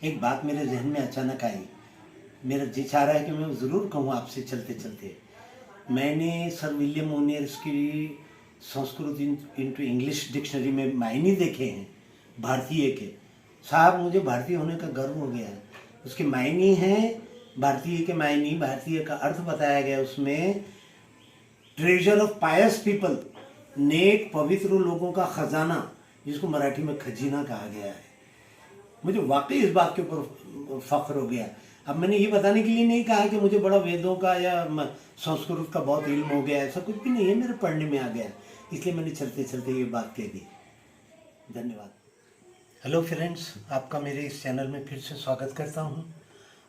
एक बात मेरे जहन में अचानक आई। मेरा जी चाह रहा है कि मैं ज़रूर कहूँ आपसे चलते चलते। मैंने सर विलियम ओनियर्स की संस्कृत इंटू इंग्लिश डिक्शनरी में मायने देखे हैं भारतीय के। साहब, मुझे भारतीय होने का गर्व हो गया है। उसके मायने हैं भारतीय के मायने, भारतीय का अर्थ बताया गया उसमें। ट्रेजर ऑफ पायस पीपल, नेक पवित्र लोगों का खजाना, जिसको मराठी में खजीना कहा गया है। मुझे वाकई इस बात के ऊपर फख्र हो गया। अब मैंने ये बताने के लिए नहीं कहा कि मुझे बड़ा वेदों का या संस्कृत का बहुत इल्म हो गया, ऐसा कुछ भी नहीं है, मेरे पढ़ने में आ गया, इसलिए मैंने चलते चलते ये बात कह दी। धन्यवाद। हेलो फ्रेंड्स, आपका मेरे इस चैनल में फिर से स्वागत करता हूँ।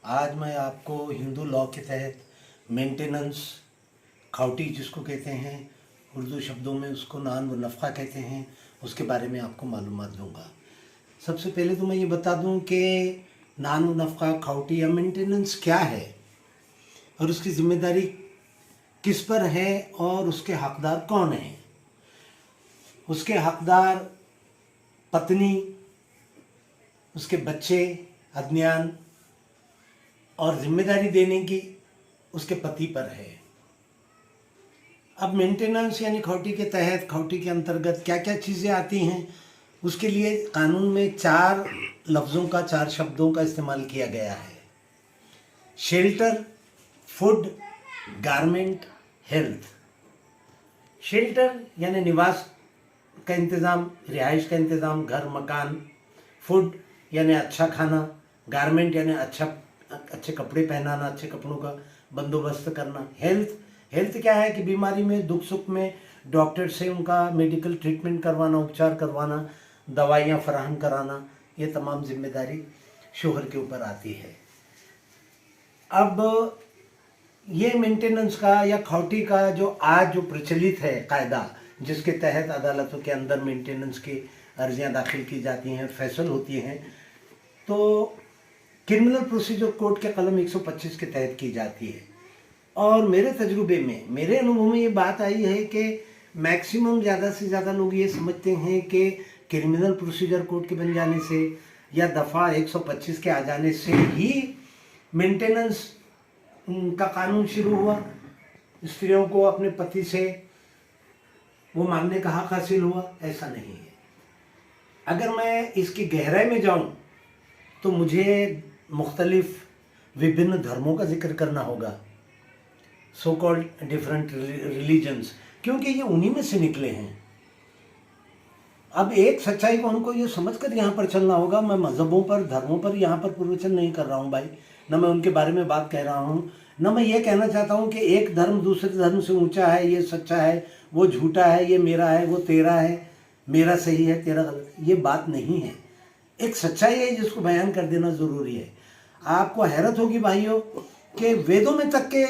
आज मैं आपको हिंदू लॉ के तहत मेंटेनेंस, खाउटी जिसको कहते हैं, उर्दू शब्दों में उसको नान व नफ़ा कहते हैं, उसके बारे में आपको मालूमात दूंगा। सबसे पहले तो मैं ये बता दूं कि नान व नफ़ा, खाउटी या मेंटेनेंस क्या है और उसकी जिम्मेदारी किस पर है और उसके हकदार कौन हैं। उसके हकदार पत्नी, उसके बच्चे, अज्ञान, और जिम्मेदारी देने की उसके पति पर है। अब मेंटेनेंस यानी खाउटी के तहत, खाउटी के अंतर्गत क्या क्या चीज़ें आती हैं, उसके लिए कानून में 4 लफ्ज़ों का, 4 शब्दों का इस्तेमाल किया गया है। Shelter, food, garment, health. Shelter यानी निवास का इंतज़ाम, रिहाइश का इंतज़ाम, घर मकान। फूड यानी अच्छा खाना। गारमेंट यानी अच्छे कपड़े पहनाना, अच्छे कपड़ों का बंदोबस्त करना। हेल्थ क्या है कि बीमारी में, दुख सुख में डॉक्टर से उनका मेडिकल ट्रीटमेंट करवाना, उपचार करवाना, दवाइयाँ फराहम कराना, ये तमाम जिम्मेदारी शोहर के ऊपर आती है। अब ये मेंटेनेंस का या खाउटी का जो आज जो प्रचलित है कायदा, जिसके तहत अदालतों के अंदर मेंटेनेंस की अर्जियाँ दाखिल की जाती हैं, फैसल होती हैं, तो क्रिमिनल प्रोसीजर कोड के कलम 125 के तहत की जाती है। और मेरे तजुर्बे में, मेरे अनुभव में ये बात आई है कि मैक्सिमम ज़्यादा से ज़्यादा लोग ये समझते हैं कि क्रिमिनल प्रोसीजर कोड के बन जाने से या दफ़ा 125 के आ जाने से ही मेंटेनेंस का कानून शुरू हुआ, स्त्रियों को अपने पति से वो मांगने का हक हासिल हुआ। ऐसा नहीं है। अगर मैं इसकी गहराई में जाऊं तो मुझे मुख्तलिफ विभिन्न धर्मों का जिक्र करना होगा, सो कॉल्ड डिफरेंट रिलीजन्स, क्योंकि ये उन्हीं में से निकले हैं। अब एक सच्चाई को हमको ये समझकर यहाँ पर चलना होगा। मैं मज़हबों पर, धर्मों पर यहाँ पर प्रवचन नहीं कर रहा हूँ भाई, न मैं उनके बारे में बात कह रहा हूँ, न मैं ये कहना चाहता हूँ कि एक धर्म दूसरे धर्म से ऊंचा है, ये सच्चा है, वो झूठा है, ये मेरा है, वो तेरा है, मेरा सही है, तेरा गलत। ये बात नहीं है। एक सच्चाई है जिसको बयान कर देना ज़रूरी है। आपको हैरत होगी भाइयों कि वेदों में तक के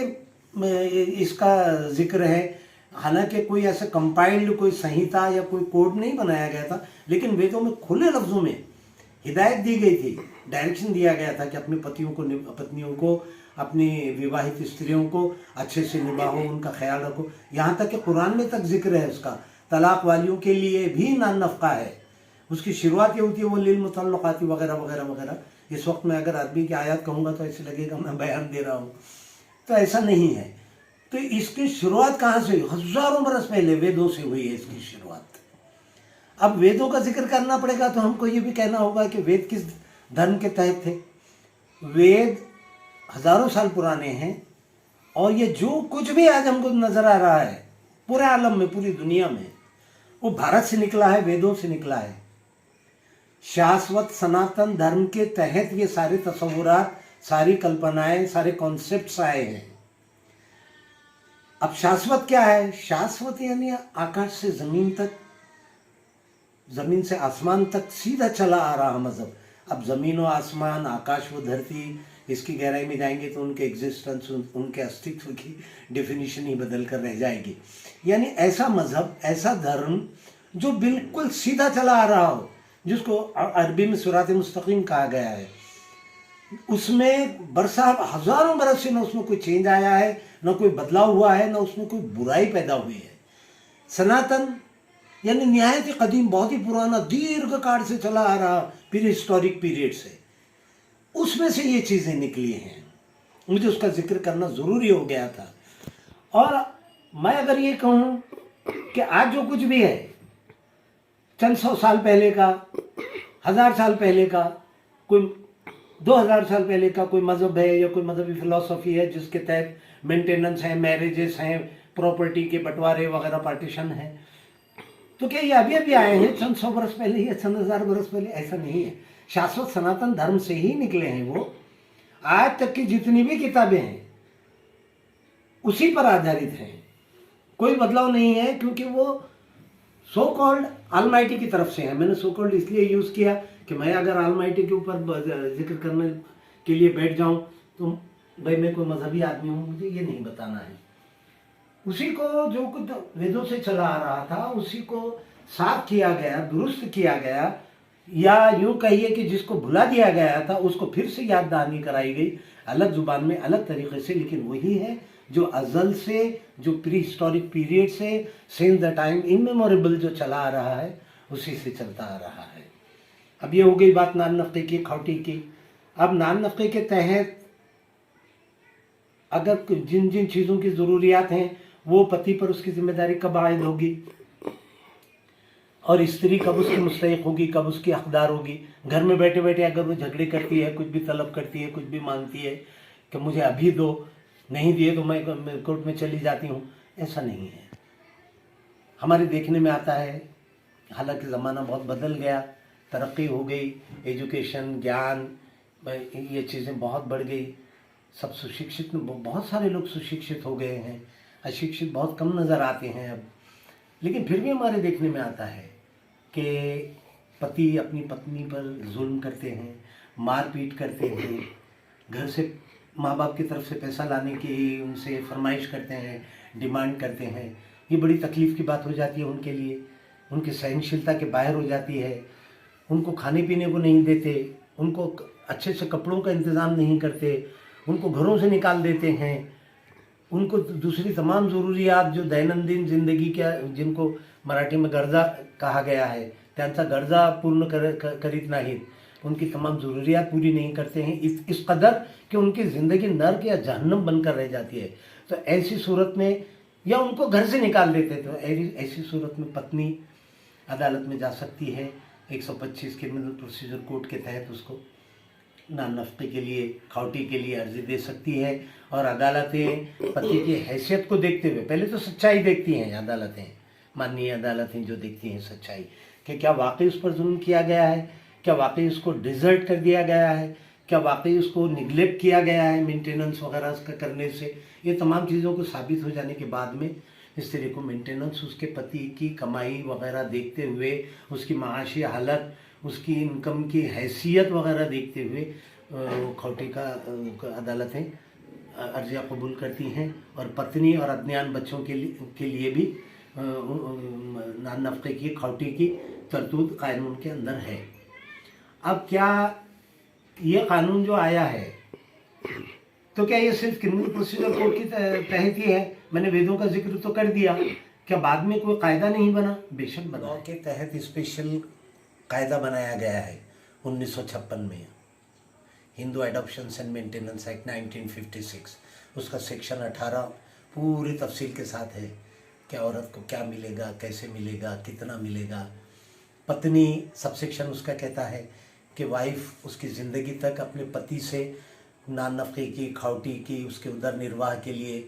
इसका जिक्र है। हालांकि कोई ऐसा कंपाइल्ड कोई संहिता या कोई कोड नहीं बनाया गया था, लेकिन वेदों में खुले लफ्ज़ों में हिदायत दी गई थी, डायरेक्शन दिया गया था कि अपने पत्नियों को, अपनी विवाहित स्त्रियों को अच्छे से निभाओ, उनका ख्याल रखो। यहाँ तक कि कुरान में तक जिक्र है उसका। तलाक वालियों के लिए भी नान नफ़का है। उसकी शुरुआत ये होती है, वो लिल मुतल्लक़ाती वगैरह वगैरह वगैरह। इस वक्त मैं अगर अरबी की आयत कहूँगा तो ऐसे लगेगा मैं बयान दे रहा हूँ, तो ऐसा नहीं है। तो इसकी शुरुआत कहाँ से हुई? हज़ारों बरस पहले वेदों से हुई है इसकी शुरुआत। अब वेदों का जिक्र करना पड़ेगा तो हमको ये भी कहना होगा कि वेद किस धर्म के तहत थे। वेद हज़ारों साल पुराने हैं और ये जो कुछ भी आज हमको नज़र आ रहा है पूरे आलम में, पूरी दुनिया में, वो भारत से निकला है, वेदों से निकला है। शाश्वत सनातन धर्म के तहत ये सारे तस्वुरात, सारी कल्पनाएं, सारे कॉन्सेप्ट्स आए हैं। अब शाश्वत क्या है? शाश्वत यानी आकाश से ज़मीन तक, ज़मीन से आसमान तक सीधा चला आ रहा मज़हब। अब ज़मीन व आसमान, आकाश व धरती, इसकी गहराई में जाएंगे तो उनके एग्जिस्टेंस, उनके अस्तित्व की डेफिनेशन ही बदल कर रह जाएगी। यानी ऐसा मज़हब, ऐसा धर्म जो बिल्कुल सीधा चला आ रहा हो, जिसको अरबी में सिरात मुस्तकीम कहा गया है, उसमें बरसा हज़ारों बरस से न उसमें कोई चेंज आया है, न कोई बदलाव हुआ है, न उसमें कोई बुराई पैदा हुई है। सनातन यानी निहायत कदीम, बहुत ही पुराना, दीर्घ काल से चला आ रहा, प्री हिस्टोरिक पीरियड से। उसमें से ये चीज़ें निकली हैं, मुझे उसका जिक्र करना ज़रूरी हो गया था। और मैं अगर ये कहूँ कि आज जो कुछ भी है, चंद 100 साल पहले का, 1000 साल पहले का, कोई 2000 साल पहले का कोई मज़हब है या कोई मजहबी फिलॉसफी है जिसके तहत मेंटेनेंस है, मैरिजेस हैं, प्रॉपर्टी के बंटवारे वगैरह, पार्टीशन है, तो क्या ये अभी अभी आए हैं चंद 100 बरस पहले या चंद 1000 बरस पहले? ऐसा नहीं है। शाश्वत सनातन धर्म से ही निकले हैं वो। आज तक की जितनी भी किताबें हैं उसी पर आधारित हैं, कोई बदलाव नहीं है, क्योंकि वो सो कॉल्ड ऑलमाइटी की तरफ से है। मैंने सो कॉल्ड इसलिए यूज़ किया कि मैं अगर ऑलमाइटी के ऊपर जिक्र करने के लिए बैठ जाऊं तो भाई मैं कोई मजहबी आदमी हूं, मुझे ये नहीं बताना है। उसी को जो कुछ वेदों से चला आ रहा था उसी को साफ किया गया, दुरुस्त किया गया, या यूं कहिए कि जिसको भुला दिया गया था उसको फिर से याद दहानी कराई गई, अलग जुबान में, अलग तरीके से, लेकिन वही है जो अज़ल से, जो प्री हिस्टोरिक पीरियड से, सिंस द टाइम इनमेमोरेबल जो चला आ रहा है उसी से चलता आ रहा है। अब ये हो गई बात नान नफ़्क़े की, खौटी की। अब नान नफ़्क़े के तहत अगर जिन जिन चीज़ों की ज़रूरियात हैं वो पति पर उसकी जिम्मेदारी कब आयद होगी, और स्त्री कब उसकी मुस्तहिक होगी, कब उसकी हकदार होगी। घर में बैठे बैठे अगर वो झगड़े करती है, कुछ भी तलब करती है, कुछ भी मांगती है कि मुझे अभी दो, नहीं दिए तो मैं कोर्ट में चली जाती हूँ, ऐसा नहीं है। हमारे देखने में आता है, हालांकि ज़माना बहुत बदल गया, तरक्की हो गई, एजुकेशन, ज्ञान, ये चीज़ें बहुत बढ़ गई, सब सुशिक्षित, बहुत सारे लोग सुशिक्षित हो गए हैं, अशिक्षित बहुत कम नज़र आते हैं अब। लेकिन फिर भी हमारे देखने में आता है कि पति अपनी पत्नी पर जुल्म करते हैं, मारपीट करते हैं, घर से माँ बाप की तरफ से पैसा लाने की उनसे फरमाइश करते हैं, डिमांड करते हैं। ये बड़ी तकलीफ़ की बात हो जाती है उनके लिए, उनकी सहनशीलता के बाहर हो जाती है। उनको खाने पीने को नहीं देते, उनको अच्छे से कपड़ों का इंतज़ाम नहीं करते, उनको घरों से निकाल देते हैं, उनको दूसरी तमाम ज़रूरियात जो दैनंदिन ज़िंदगी का, जिनको मराठी में गरजा कहा गया है, त्यांचा गरजा पूर्ण करीत नाहीत, उनकी तमाम ज़रूरियात पूरी नहीं करते हैं, इस कदर कि उनकी ज़िंदगी नर्क या जहन्नम बनकर रह जाती है। तो ऐसी सूरत में, या उनको घर से निकाल देते, तो ऐसी सूरत में पत्नी अदालत में जा सकती है, 125 क्रिमिनल प्रोसीजर कोड के तहत उसको नान नफ़्क़े के लिए, खौटी के लिए अर्जी दे सकती है। और अदालतें पति की हैसियत को देखते हुए, पहले तो सच्चाई देखती हैं अदालतें, माननीय अदालतें जो देखती हैं सच्चाई, कि क्या वाकई उस पर जुल्म किया गया है, क्या वाकई उसको डिज़र्ट कर दिया गया है, क्या वाकई उसको निगलेक्ट किया गया है मेंटेनेंस वगैरह उसका करने से। ये तमाम चीज़ों को साबित हो जाने के बाद में स्त्री को मेंटेनेंस उसके पति की कमाई वगैरह देखते हुए, उसकी माशी हालत, उसकी इनकम की हैसियत वगैरह देखते हुए खौटी का अदालतें अर्जियाँ कबूल करती हैं। और पत्नी और अज्ञान बच्चों के लिए भी नान नफ़्क़े की, खौटी की तरतूद कानून के अंदर है। अब क्या ये कानून जो आया है, तो क्या ये सिर्फ क्रिमिनल प्रोसीजर कोड की तहत ही है? मैंने वेदों का जिक्र तो कर दिया, क्या बाद में कोई कायदा नहीं बना? बेशक बना के तहत स्पेशल कायदा बनाया गया है 1956 में, हिंदू एडॉप्शंस एंड मेंटेनेंस एक्ट 1956। उसका सेक्शन 18 पूरी तफसील के साथ है कि औरत को क्या मिलेगा, कैसे मिलेगा, कितना मिलेगा। पत्नी, सबसेक्शन उसका कहता है कि वाइफ उसकी ज़िंदगी तक अपने पति से नान नफ़्क़े की, खौटी की, उसके उदर निर्वाह के लिए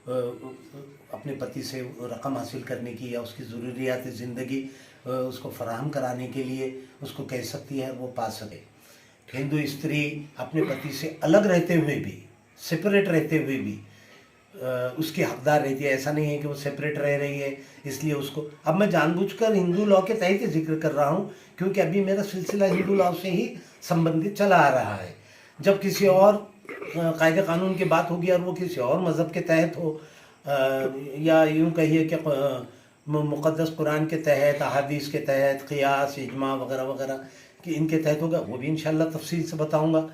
अपने पति से रकम हासिल करने की, या उसकी ज़रूरियात ज़िंदगी उसको फराहम कराने के लिए उसको कह सकती है, वो पा सके। हिंदू स्त्री अपने पति से अलग रहते हुए भी, सेपरेट रहते हुए भी उसकी हकदार रहती है। ऐसा नहीं है कि वो सेपरेट रह रही है इसलिए उसको, अब मैं जानबूझकर हिंदू लॉ के तहत ही जिक्र कर रहा हूँ क्योंकि अभी मेरा सिलसिला हिंदू लॉ से ही संबंधित चला आ रहा है। जब किसी और कायदे कानून की बात होगी और वो किसी और मज़हब के तहत हो, या यूँ कहिए कि मुक़द्दस कुरान के तहत, अहादीस के तहत, क़ियास, इजमा वगैरह वगैरह कि इनके तहत होगा, वो भी इंशाअल्लाह तफसील से बताऊँगा।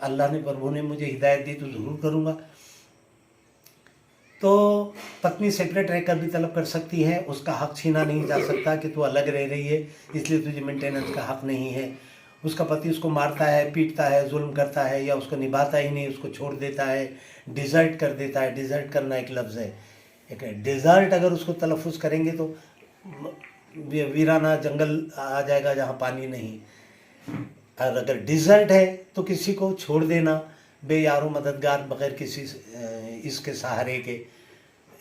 अल्लाह ने, प्रभु ने मुझे हिदायत दी तो ज़रूर करूँगा। तो पत्नी सेपरेट रहकर भी तलब कर सकती है, उसका हक छीना नहीं जा सकता कि तू अलग रह रही है इसलिए तुझे मेंटेनेंस का हक नहीं है। उसका पति उसको मारता है, पीटता है, जुल्म करता है, या उसको निभाता ही नहीं, उसको छोड़ देता है, डिज़र्ट कर देता है। डिज़र्ट करना एक लफ्ज़ है, एक डिज़र्ट अगर उसको तलफ़ुज़ करेंगे तो वीराना जंगल आ जाएगा जहाँ पानी नहीं। और अगर डिज़र्ट है तो किसी को छोड़ देना, बेयारो मददगार, बगैर किसी इसके सहारे के।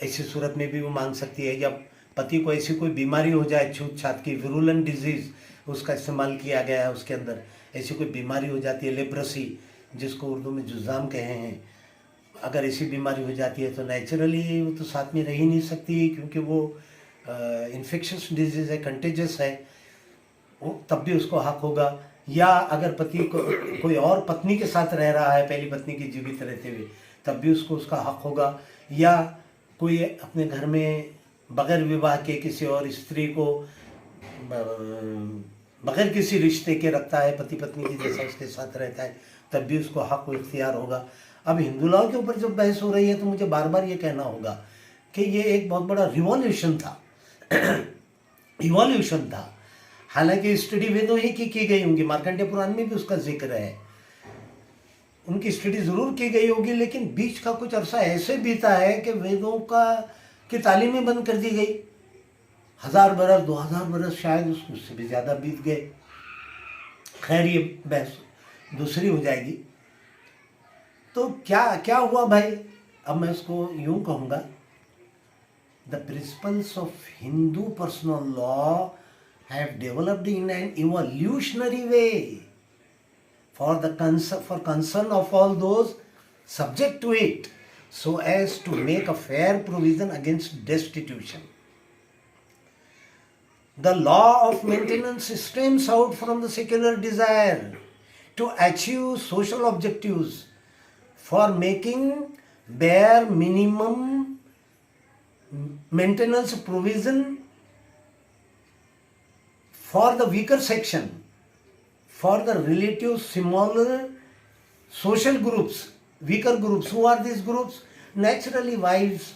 ऐसी सूरत में भी वो मांग सकती है। जब पति को ऐसी कोई बीमारी हो जाए, छूत छात की, विरुलेंट डिजीज़ उसका इस्तेमाल किया गया है उसके अंदर, ऐसी कोई बीमारी हो जाती है, लेप्रोसी जिसको उर्दू में जुज़ाम कहे हैं, अगर ऐसी बीमारी हो जाती है तो नेचुरली वो तो साथ में रह ही नहीं सकती, क्योंकि वो इन्फेक्शस डिजीज़ है, कंटेजस है, तब भी उसको हक होगा। या अगर पति को कोई और पत्नी के साथ रह रहा है, पहली पत्नी की जीवित रहते हुए, तब भी उसको उसका हक होगा। या कोई अपने घर में बगैर विवाह के किसी और स्त्री को बगैर किसी रिश्ते के रखता है, पति पत्नी की जैसा उसके साथ रहता है, तब भी उसको हक व इख्तियार होगा। अब हिंदू लॉ के ऊपर जब बहस हो रही है तो मुझे बार बार ये कहना होगा कि ये एक बहुत बड़ा रिवॉल्यूशन था इवोल्यूशन था। हालांकि स्टडी वेदों ही की गई होंगी, मार्कंडेय पुराण में भी उसका जिक्र है, उनकी स्टडी ज़रूर की गई होगी, लेकिन बीच का कुछ अरसा ऐसे बीता है कि वेदों की तालीमें बंद कर दी गई। 1000 बरस 2000 बरस शायद, उससे भी ज़्यादा बीत गए। खैर ये बहस दूसरी हो जाएगी। तो क्या क्या हुआ भाई, अब मैं इसको यूं कहूँगा, the principles of Hindu personal law have developed in an evolutionary way for concern of all those subject to it, so as to make a fair provision against destitution. The law of maintenance stems out from the secular desire to achieve social objectives for making bare minimum maintenance provision for the weaker section, for the relative smaller social groups, weaker groups. Who are these groups? Naturally, wives,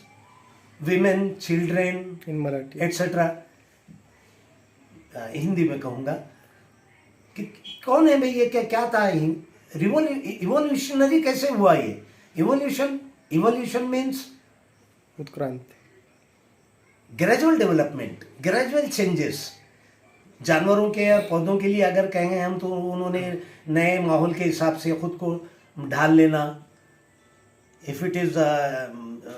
women, children, in Marathi, etc. Hindi में कहूँगा कि कौन है भाई ये, क्या था evolutionary कैसे हुआ ये इवोल्यूशन मीन्स उत्क्रांति, ग्रेजुअल डेवलपमेंट, ग्रेजुअल चेंजेस। जानवरों के या पौधों के लिए अगर कहेंगे हम तो उन्होंने नए माहौल के हिसाब से खुद को ढाल लेना। If it is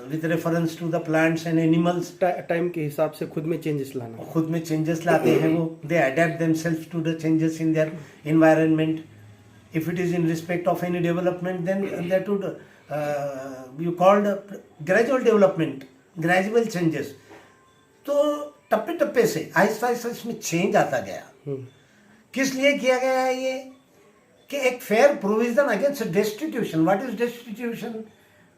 with reference to the plants and animals, time के हिसाब से खुद में चेंजेस लाना, खुद में चेंजेस लाते हैं वो, they adapt themselves to the changes in their environment. If it is in respect of any development then that would you called gradual development, gradual changes. तो टप्पे टप्पे से आहिस्ता आहिस्ता इसमें चेंज आता गया। किस लिए किया गया है ये, कि एक fair provision against destitution. What is destitution?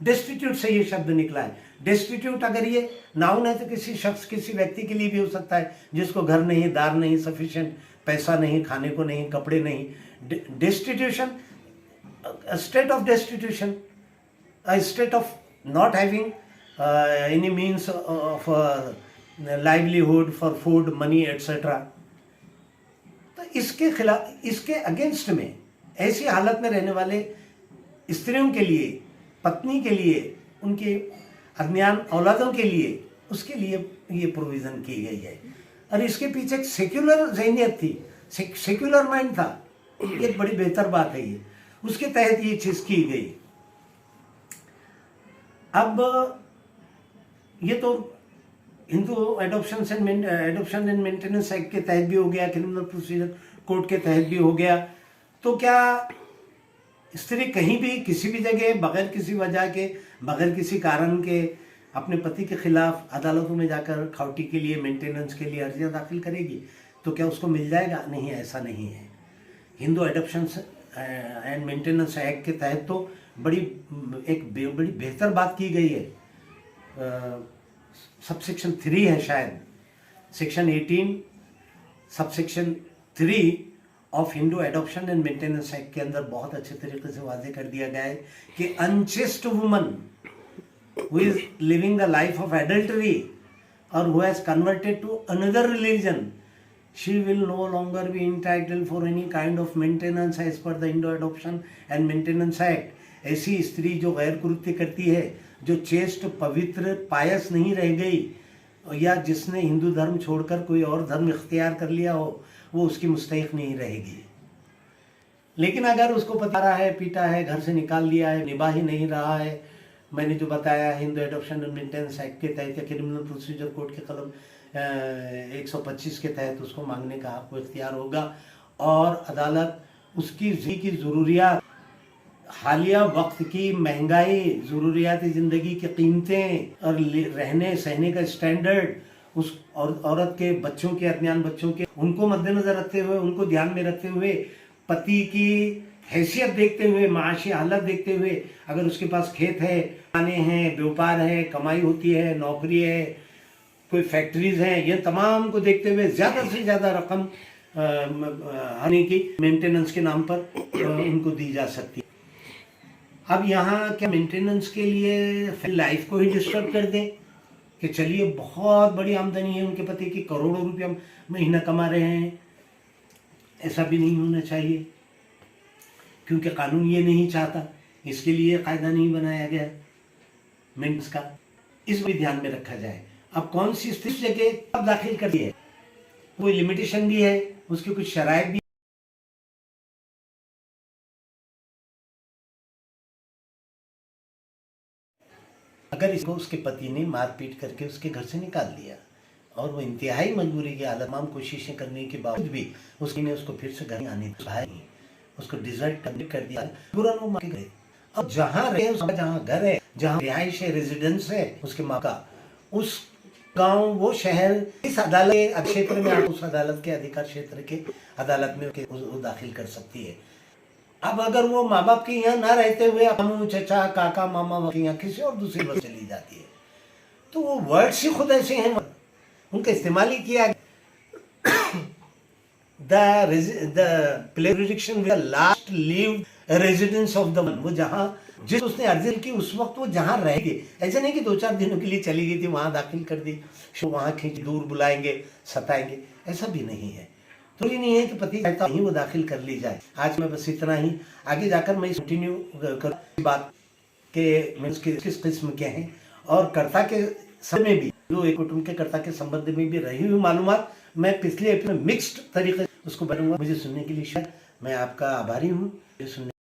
Destitute से ये शब्द निकला है। डेस्टिट्यूट अगर ये नाउन है तो किसी शख्स, किसी व्यक्ति के लिए भी हो सकता है जिसको घर नहीं, दार नहीं, सफिशिएंट पैसा नहीं, खाने को नहीं, कपड़े नहीं। Destitution, state of destitution, state of not having any means of livelihood for food, money etcetera. तो इसके खिलाफ, इसके अगेंस्ट में ऐसी हालत में रहने वाले स्त्रियों के लिए, पत्नी के लिए, उनके अज्ञान औलादों के लिए, उसके लिए ये प्रोविज़न की गई है। और इसके पीछे एक सेक्युलर ज़हनियत थी, सेक्युलर माइंड था। ये बड़ी बेहतर बात है ये, उसके तहत ये चीज़ की गई। अब ये तो Hindu adoption and maintenance act के तहत भी हो गया, क्रिमिनल प्रोसीजर कोड के तहत भी हो गया। तो क्या स्त्री कहीं भी किसी भी जगह बगैर किसी वजह के, बगैर किसी कारण के अपने पति के खिलाफ अदालतों में जाकर खाउटी के लिए, मेंटेनेंस के लिए अर्जियां दाखिल करेगी तो क्या उसको मिल जाएगा? नहीं, ऐसा नहीं है। Hindu adoption and maintenance act के तहत तो बड़ी बेहतर बात की गई है। सबसेक्शन 3 है शायद, section 18 subsection 3 of Hindu adoption and maintenance act के अंदर बहुत अच्छे तरीके से वाजे कर दिया गया है कि unchaste woman who is living the life of adultery और who has converted to another religion she will no longer be entitled for any kind of maintenance as per the Indo Adoption and Maintenance Act. ऐसी स्त्री जो गैर कृत्य करती है, जो चेष्ट पवित्र पायस नहीं रह गई, या जिसने हिंदू धर्म छोड़कर कोई और धर्म इख्तियार कर लिया हो, वो उसकी मुस्तहिक नहीं रहेगी। लेकिन अगर उसको पता रहा है, पीटा है, घर से निकाल दिया है, निभा ही नहीं रहा है, मैंने जो बताया Hindu adoption and maintenance act के तहत या क्रिमिनल प्रोसीजर कोड के कलम 125 के तहत उसको मांगने का आपको इख्तियार होगा, और अदालत उसकी की ज़रूरियात, हालिया वक्त की महंगाई, ज़रूरियात ज़िंदगी की कीमतें और रहने सहने का स्टैंडर्ड, उस और औरत के बच्चों के, अज्ञान बच्चों के, उनको मद्देनज़र रखते हुए, उनको ध्यान में रखते हुए, पति की हैसियत देखते हुए, माशी हालत देखते हुए, अगर उसके पास खेत है, खाने हैं, व्यापार है, कमाई होती है, नौकरी है, कोई फैक्ट्रीज हैं, ये तमाम को देखते हुए ज़्यादा से ज़्यादा रकम हनी की मेंटेनेंस के नाम पर उनको दी जा सकती है। अब यहाँ क्या मेंटेनेंस के लिए लाइफ को ही डिस्टर्ब कर दें कि चलिए बहुत बड़ी आमदनी है उनके पति की, करोड़ों रुपया महीना कमा रहे हैं? ऐसा भी नहीं होना चाहिए, क्योंकि कानून ये नहीं चाहता, इसके लिए कायदा नहीं बनाया गया मेंटेनेंस का। इस भी ध्यान में रखा जाए। अब कौन सी स्थिति जगह कब दाखिल करती है, कोई लिमिटेशन भी है, उसकी कुछ शराइत भी। अगर इसको उसके पति ने मारपीट करके उसके घर से निकाल दिया और वो इंतहाई मजबूरी की हालत, तमाम कोशिशें करने के बावजूद भी उसको फिर से घर आने नहीं, उसको डिजर्ट कर दिया, तुरंत वो मार के गए। अब जहाँ रहे, जहाँ घर है, जहाँ रिहाइश है, रेजिडेंस है उसके माँ का, उस गांव, वो शहर, इस अदालत क्षेत्र में उस अदालत के अधिकार क्षेत्र के अदालत में वो दाखिल कर सकती है। अब अगर वो माँ बाप के यहाँ ना रहते हुए मामू, चचा, काका, मामा के यहाँ किसी और दूसरी बस चली जाती है, तो वो वर्ड्स ही खुद ऐसे हैं, उनका इस्तेमाल ही किया। The jurisdiction with the last lived residence of the one, वो जहाँ जिस उसने अर्जी की उस वक्त वो जहाँ रहेगी, ऐसा नहीं कि 2-4 दिनों के लिए चली गई थी, वहाँ दाखिल कर दी, वहाँ खींच दूर बुलाएंगे, सताएंगे, ऐसा भी नहीं है। तो ये नहीं है कि पति चाहता ही वो दाखिल कर ली जाए। आज मैं बस इतना ही, आगे जाकर मैं कंटिन्यू कर बात के किस किस्म के हैं और कर्ता के समय भी, जो एक कुटुंब के कर्ता के संबंध में भी रही हुई मालूमात मैं पिछले एपिसोड में मिक्स्ड तरीके उसको बनूंगा। मुझे सुनने के लिए शायद मैं आपका आभारी हूँ। सुनने